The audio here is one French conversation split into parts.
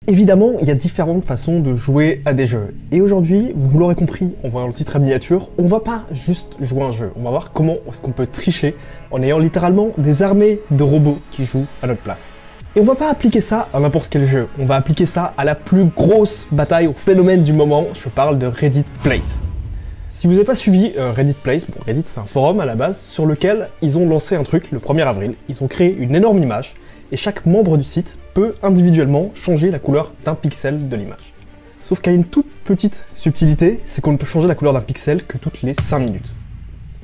Évidemment, il y a différentes façons de jouer à des jeux. Et aujourd'hui, vous l'aurez compris en voyant le titre à miniature, on va pas juste jouer un jeu. On va voir comment est-ce qu'on peut tricher en ayant littéralement des armées de robots qui jouent à notre place. Et on va pas appliquer ça à n'importe quel jeu. On va appliquer ça à la plus grosse bataille, au phénomène du moment. Je parle de Reddit Plays. Si vous n'avez pas suivi Reddit Plays, bon, Reddit c'est un forum à la base sur lequel ils ont lancé un truc le 1er avril. Ils ont créé une énorme image et chaque membre du site peut individuellement changer la couleur d'un pixel de l'image. Sauf qu'il y a une toute petite subtilité, c'est qu'on ne peut changer la couleur d'un pixel que toutes les 5 minutes.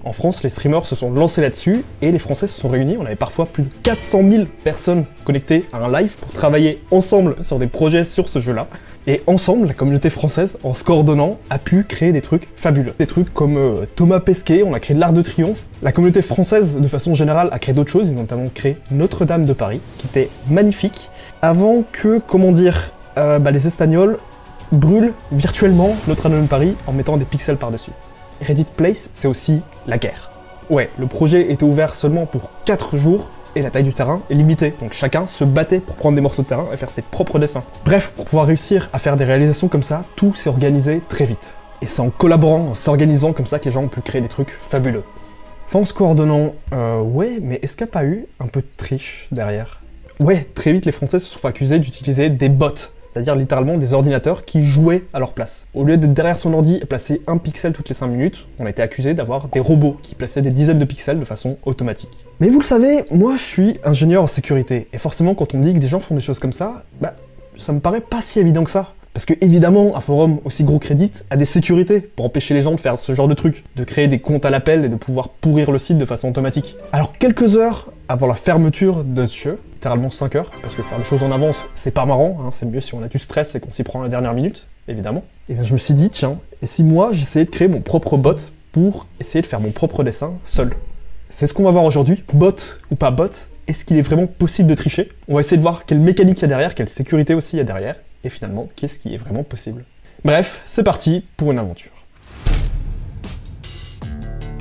En France, les streamers se sont lancés là-dessus et les Français se sont réunis. On avait parfois plus de 400 000 personnes connectées à un live pour travailler ensemble sur des projets sur ce jeu-là. Et ensemble, la communauté française, en se coordonnant, a pu créer des trucs fabuleux. Des trucs comme Thomas Pesquet, on a créé l'Arc de Triomphe. La communauté française, de façon générale, a créé d'autres choses. Ils ont notamment créé Notre-Dame de Paris, qui était magnifique. Avant que, comment dire, les Espagnols brûlent virtuellement Notre-Dame de Paris en mettant des pixels par-dessus. Reddit Plays, c'est aussi la guerre. Ouais, le projet était ouvert seulement pour 4 jours, et la taille du terrain est limitée, donc chacun se battait pour prendre des morceaux de terrain et faire ses propres dessins. Bref, pour pouvoir réussir à faire des réalisations comme ça, tout s'est organisé très vite. Et c'est en collaborant, en s'organisant comme ça que les gens ont pu créer des trucs fabuleux. Enfin, en se coordonnant, ouais, mais est-ce qu'il n'y a pas eu un peu de triche derrière? Ouais, très vite les Français se sont accusés d'utiliser des bots, c'est-à-dire littéralement des ordinateurs qui jouaient à leur place. Au lieu d'être derrière son ordi et placer un pixel toutes les 5 minutes, on a été accusé d'avoir des robots qui plaçaient des dizaines de pixels de façon automatique. Mais vous le savez, moi je suis ingénieur en sécurité, et forcément quand on me dit que des gens font des choses comme ça, ça me paraît pas si évident que ça. Parce que évidemment, un forum aussi gros que Reddit a des sécurités pour empêcher les gens de faire ce genre de trucs, de créer des comptes à l'appel et de pouvoir pourrir le site de façon automatique. Alors quelques heures avant la fermeture de ce jeu, littéralement 5 heures, parce que faire des choses en avance, c'est pas marrant, hein, c'est mieux si on a du stress et qu'on s'y prend à la dernière minute, évidemment. Et bien je me suis dit, tiens, et si moi j'essayais de créer mon propre bot pour essayer de faire mon propre dessin seul? C'est ce qu'on va voir aujourd'hui, bot ou pas bot, est-ce qu'il est vraiment possible de tricher? On va essayer de voir quelle mécanique il y a derrière, quelle sécurité aussi il y a derrière, et finalement, qu'est-ce qui est vraiment possible? Bref, c'est parti pour une aventure.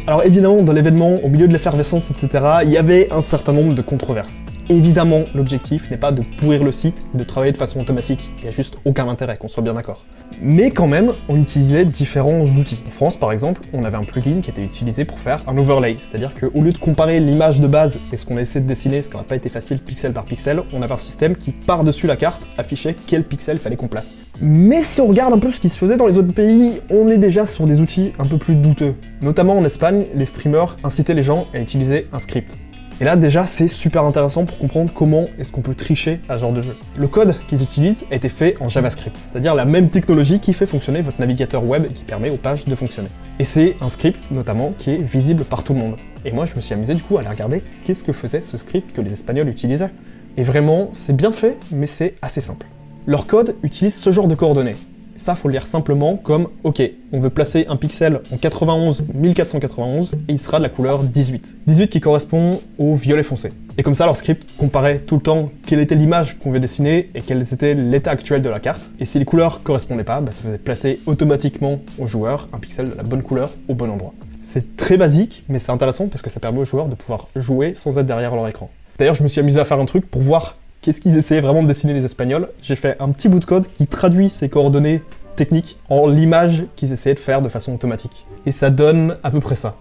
Alors évidemment, dans l'événement, au milieu de l'effervescence, etc., il y avait un certain nombre de controverses. Évidemment, l'objectif n'est pas de pourrir le site et de travailler de façon automatique, il n'y a juste aucun intérêt, qu'on soit bien d'accord. Mais quand même, on utilisait différents outils. En France, par exemple, on avait un plugin qui était utilisé pour faire un overlay, c'est-à-dire qu'au lieu de comparer l'image de base et ce qu'on a essayé de dessiner, ce qui n'aurait pas été facile pixel par pixel, on avait un système qui, par-dessus la carte, affichait quel pixel fallait qu'on place. Mais si on regarde un peu ce qui se faisait dans les autres pays, on est déjà sur des outils un peu plus douteux. Notamment en Espagne, les streamers incitaient les gens à utiliser un script. Et là déjà c'est super intéressant pour comprendre comment est-ce qu'on peut tricher à ce genre de jeu. Le code qu'ils utilisent a été fait en JavaScript, c'est-à-dire la même technologie qui fait fonctionner votre navigateur web et qui permet aux pages de fonctionner. Et c'est un script notamment qui est visible par tout le monde. Et moi je me suis amusé du coup à aller regarder qu'est-ce que faisait ce script que les Espagnols utilisaient. Et vraiment c'est bien fait mais c'est assez simple. Leur code utilise ce genre de coordonnées. Ça, faut le lire simplement comme « Ok, on veut placer un pixel en 91 1491 et il sera de la couleur 18. 18 qui correspond au violet foncé. » Et comme ça, leur script comparait tout le temps quelle était l'image qu'on veut dessiner et quel était l'état actuel de la carte. Et si les couleurs correspondaient pas, ça faisait placer automatiquement au joueur un pixel de la bonne couleur au bon endroit. C'est très basique, mais c'est intéressant parce que ça permet aux joueurs de pouvoir jouer sans être derrière leur écran. D'ailleurs, je me suis amusé à faire un truc pour voir qu'est-ce qu'ils essayaient vraiment de dessiner les Espagnols. J'ai fait un petit bout de code qui traduit ces coordonnées techniques en l'image qu'ils essayaient de faire de façon automatique. Et ça donne à peu près ça,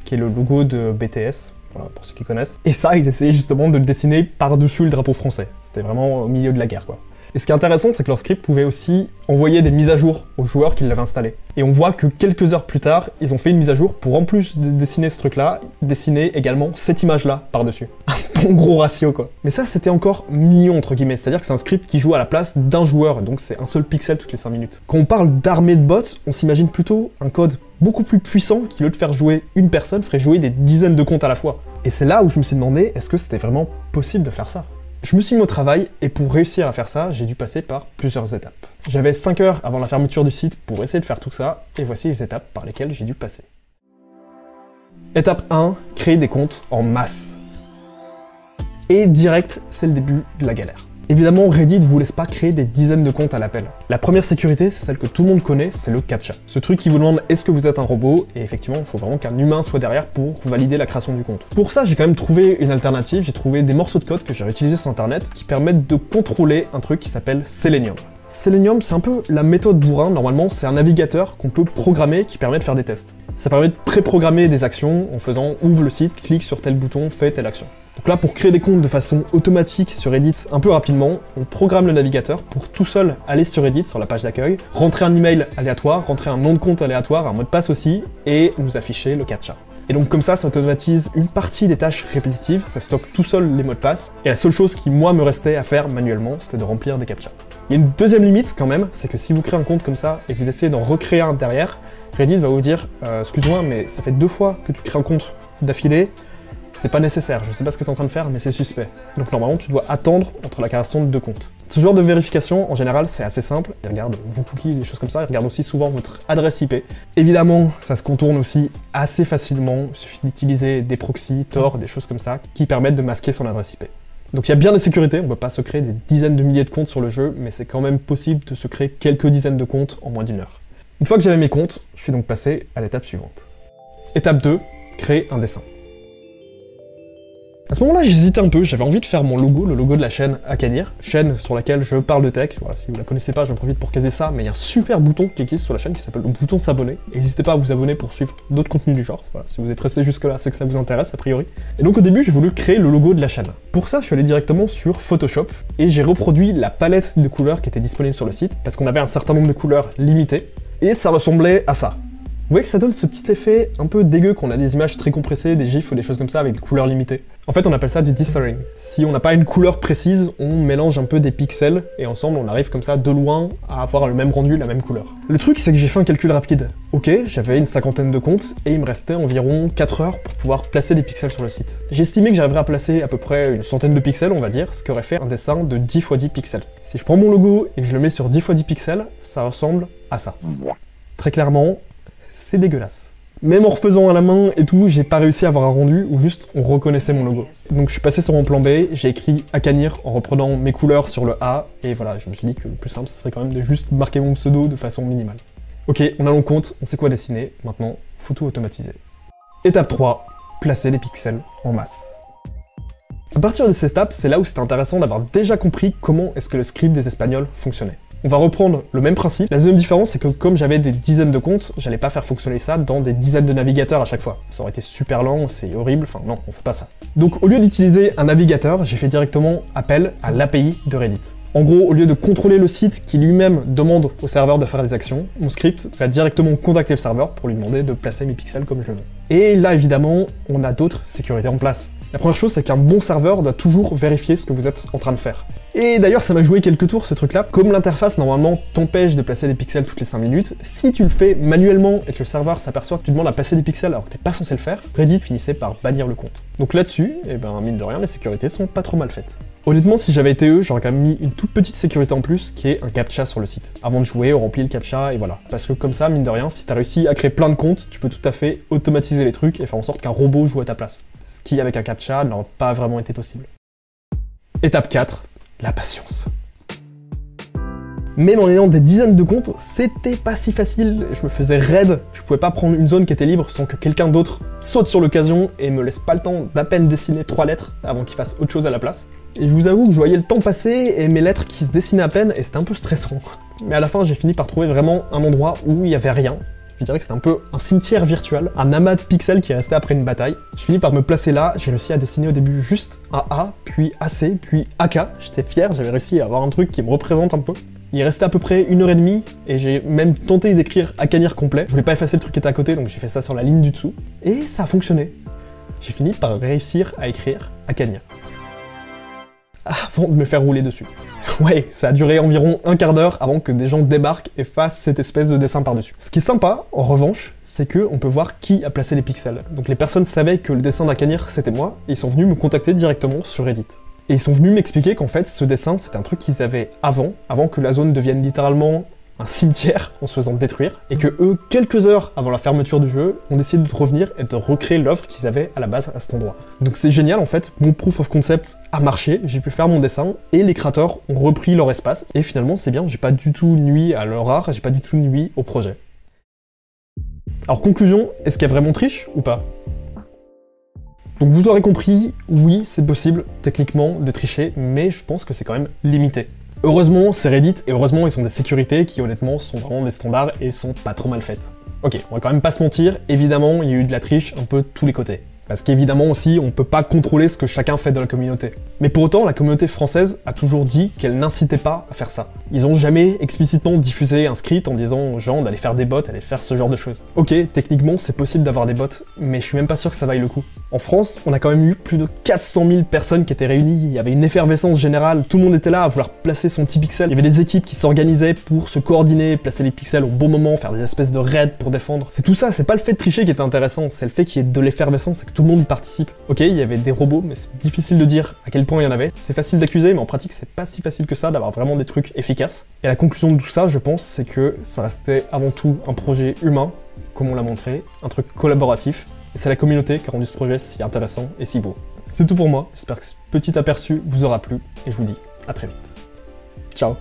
qui est le logo de BTS, voilà, pour ceux qui connaissent. Et ça, ils essayaient justement de le dessiner par-dessus le drapeau français. C'était vraiment au milieu de la guerre, quoi. Et ce qui est intéressant, c'est que leur script pouvait aussi envoyer des mises à jour aux joueurs qui l'avaient installé. Et on voit que quelques heures plus tard, ils ont fait une mise à jour pour, en plus de dessiner ce truc-là, dessiner également cette image-là par-dessus. Un bon gros ratio, quoi. Mais ça, c'était encore mignon, entre guillemets. C'est-à-dire que c'est un script qui joue à la place d'un joueur, donc c'est un seul pixel toutes les 5 minutes. Quand on parle d'armée de bots, on s'imagine plutôt un code beaucoup plus puissant qui, au lieu de faire jouer une personne, ferait jouer des dizaines de comptes à la fois. Et c'est là où je me suis demandé, est-ce que c'était vraiment possible de faire ça? Je me suis mis au travail, et pour réussir à faire ça, j'ai dû passer par plusieurs étapes. J'avais 5 heures avant la fermeture du site pour essayer de faire tout ça, et voici les étapes par lesquelles j'ai dû passer. Étape 1, créer des comptes en masse. Et direct, c'est le début de la galère. Évidemment, Reddit vous laisse pas créer des dizaines de comptes à l'appel. La première sécurité, c'est celle que tout le monde connaît, c'est le CAPTCHA. Ce truc qui vous demande est-ce que vous êtes un robot, et effectivement, il faut vraiment qu'un humain soit derrière pour valider la création du compte. Pour ça, j'ai quand même trouvé une alternative, j'ai trouvé des morceaux de code que j'ai réutilisés sur internet qui permettent de contrôler un truc qui s'appelle Selenium. Selenium, c'est un peu la méthode bourrin, normalement c'est un navigateur qu'on peut programmer qui permet de faire des tests. Ça permet de préprogrammer des actions en faisant ouvre le site, clique sur tel bouton, fais telle action. Donc là, pour créer des comptes de façon automatique sur Reddit un peu rapidement, on programme le navigateur pour tout seul aller sur Reddit, sur la page d'accueil, rentrer un email aléatoire, rentrer un nom de compte aléatoire, un mot de passe aussi, et nous afficher le CAPTCHA. Et donc comme ça automatise une partie des tâches répétitives, ça stocke tout seul les mots de passe, et la seule chose qui moi me restait à faire manuellement, c'était de remplir des CAPTCHA. Il y a une deuxième limite quand même, c'est que si vous créez un compte comme ça et que vous essayez d'en recréer un derrière, Reddit va vous dire excuse-moi mais ça fait 2 fois que tu crées un compte d'affilée, c'est pas nécessaire, je sais pas ce que tu es en train de faire mais c'est suspect. Donc normalement tu dois attendre entre la création de 2 comptes. Ce genre de vérification en général c'est assez simple, ils regardent vos cookies, des choses comme ça, ils regardent aussi souvent votre adresse IP. Évidemment ça se contourne aussi assez facilement, il suffit d'utiliser des proxys, Tor, des choses comme ça, qui permettent de masquer son adresse IP. Donc il y a bien des sécurités, on ne peut pas se créer des dizaines de milliers de comptes sur le jeu, mais c'est quand même possible de se créer quelques dizaines de comptes en moins d'1 heure. Une fois que j'avais mes comptes, je suis donc passé à l'étape suivante. Étape 2, créer un dessin. À ce moment-là, j'hésitais un peu, j'avais envie de faire mon logo, le logo de la chaîne Akanir, chaîne sur laquelle je parle de tech. Voilà, si vous la connaissez pas, j'en profite pour caser ça, mais il y a un super bouton qui existe sur la chaîne qui s'appelle le bouton de s'abonner. N'hésitez pas à vous abonner pour suivre d'autres contenus du genre. Voilà, si vous êtes resté jusque-là, c'est que ça vous intéresse a priori. Et donc au début, j'ai voulu créer le logo de la chaîne. Pour ça, je suis allé directement sur Photoshop et j'ai reproduit la palette de couleurs qui était disponible sur le site parce qu'on avait un certain nombre de couleurs limitées et ça ressemblait à ça. Vous voyez que ça donne ce petit effet un peu dégueu qu'on a des images très compressées, des gifs ou des choses comme ça avec des couleurs limitées. En fait, on appelle ça du dithering. Si on n'a pas une couleur précise, on mélange un peu des pixels et ensemble, on arrive comme ça de loin à avoir le même rendu, la même couleur. Le truc, c'est que j'ai fait un calcul rapide. Ok, j'avais une 50aine de comptes et il me restait environ 4 heures pour pouvoir placer des pixels sur le site. J'ai estimé que j'arriverais à placer à peu près une centaine de pixels, on va dire, ce qui aurait fait un dessin de 10 x 10 pixels. Si je prends mon logo et que je le mets sur 10 x 10 pixels, ça ressemble à ça. Très clairement, c'est dégueulasse. Même en refaisant à la main et tout, j'ai pas réussi à avoir un rendu où juste on reconnaissait mon logo. Donc je suis passé sur mon plan B, j'ai écrit Akanir en reprenant mes couleurs sur le A, et voilà, je me suis dit que le plus simple, ça serait quand même de juste marquer mon pseudo de façon minimale. Ok, on a nos comptes, on sait quoi dessiner, maintenant, faut tout automatiser. Étape 3, placer des pixels en masse. À partir de ces étapes, c'est là où c'était intéressant d'avoir déjà compris comment est-ce que le script des Espagnols fonctionnait. On va reprendre le même principe. La deuxième différence, c'est que comme j'avais des dizaines de comptes, j'allais pas faire fonctionner ça dans des dizaines de navigateurs à chaque fois. Ça aurait été super lent, c'est horrible, enfin non, on fait pas ça. Donc au lieu d'utiliser un navigateur, j'ai fait directement appel à l'API de Reddit. En gros, au lieu de contrôler le site qui lui-même demande au serveur de faire des actions, mon script va directement contacter le serveur pour lui demander de placer mes pixels comme je veux. Et là, évidemment, on a d'autres sécurités en place. La première chose, c'est qu'un bon serveur doit toujours vérifier ce que vous êtes en train de faire. Et d'ailleurs, ça m'a joué quelques tours ce truc-là. Comme l'interface, normalement, t'empêche de placer des pixels toutes les 5 minutes, si tu le fais manuellement et que le serveur s'aperçoit que tu demandes à placer des pixels alors que t'es pas censé le faire, Reddit finissait par bannir le compte. Donc là-dessus, eh ben, mine de rien, les sécurités sont pas trop mal faites. Honnêtement, si j'avais été eux, j'aurais quand même mis une toute petite sécurité en plus, qui est un CAPTCHA sur le site. Avant de jouer, on remplit le CAPTCHA et voilà. Parce que comme ça, mine de rien, si t'as réussi à créer plein de comptes, tu peux tout à fait automatiser les trucs et faire en sorte qu'un robot joue à ta place. Ce qui, avec un CAPTCHA, n'aurait pas vraiment été possible. Étape 4, la patience. Même en ayant des dizaines de comptes, c'était pas si facile, je me faisais raid, je pouvais pas prendre une zone qui était libre sans que quelqu'un d'autre saute sur l'occasion et me laisse pas le temps d'à peine dessiner 3 lettres avant qu'il fasse autre chose à la place. Et je vous avoue que je voyais le temps passer et mes lettres qui se dessinaient à peine et c'était un peu stressant. Mais à la fin, j'ai fini par trouver vraiment un endroit où il y avait rien. Je dirais que c'était un peu un cimetière virtuel, un amas de pixels qui restait après une bataille. Je finis par me placer là, j'ai réussi à dessiner au début juste un A, puis AC, puis AK. J'étais fier, j'avais réussi à avoir un truc qui me représente un peu. Il restait à peu près 1h30 et j'ai même tenté d'écrire Akanir complet. Je voulais pas effacer le truc qui était à côté donc j'ai fait ça sur la ligne du dessous. Et ça a fonctionné. J'ai fini par réussir à écrire Akanir. Avant de me faire rouler dessus. Ouais, ça a duré environ un quart d'heure avant que des gens débarquent et fassent cette espèce de dessin par-dessus. Ce qui est sympa, en revanche, c'est que on peut voir qui a placé les pixels. Donc les personnes savaient que le dessin d'Akanir c'était moi, et ils sont venus me contacter directement sur Reddit. Et ils sont venus m'expliquer qu'en fait, ce dessin, c'était un truc qu'ils avaient avant que la zone devienne littéralement un cimetière en se faisant détruire, et que eux, quelques heures avant la fermeture du jeu, ont décidé de revenir et de recréer l'œuvre qu'ils avaient à la base à cet endroit. Donc c'est génial en fait, mon proof of concept a marché, j'ai pu faire mon dessin, et les créateurs ont repris leur espace, et finalement c'est bien, j'ai pas du tout nui à leur art, j'ai pas du tout nui au projet. Alors conclusion, est-ce qu'il y a vraiment triche ou pas? Donc vous l'aurez compris, oui c'est possible techniquement de tricher, mais je pense que c'est quand même limité. Heureusement c'est Reddit, et heureusement ils ont des sécurités qui honnêtement sont vraiment des standards et sont pas trop mal faites. Ok, on va quand même pas se mentir, évidemment il y a eu de la triche un peu de tous les côtés. Parce qu'évidemment aussi, on peut pas contrôler ce que chacun fait dans la communauté. Mais pour autant, la communauté française a toujours dit qu'elle n'incitait pas à faire ça. Ils ont jamais explicitement diffusé un script en disant aux gens d'aller faire des bots, d'aller faire ce genre de choses. Ok, techniquement, c'est possible d'avoir des bots, mais je suis même pas sûr que ça vaille le coup. En France, on a quand même eu plus de 400 000 personnes qui étaient réunies, il y avait une effervescence générale, tout le monde était là à vouloir placer son petit pixel. Il y avait des équipes qui s'organisaient pour se coordonner, placer les pixels au bon moment, faire des espèces de raids pour défendre. C'est tout ça, c'est pas le fait de tricher qui est intéressant, c'est le fait qu'il y ait de l'effervescence et que tout le monde y participe. Ok, il y avait des robots, mais c'est difficile de dire à quel point il y en avait. C'est facile d'accuser, mais en pratique, c'est pas si facile que ça d'avoir vraiment des trucs efficaces. Et la conclusion de tout ça, je pense, c'est que ça restait avant tout un projet humain, comme on l'a montré, un truc collaboratif. Et c'est la communauté qui a rendu ce projet si intéressant et si beau. C'est tout pour moi, j'espère que ce petit aperçu vous aura plu, et je vous dis à très vite. Ciao.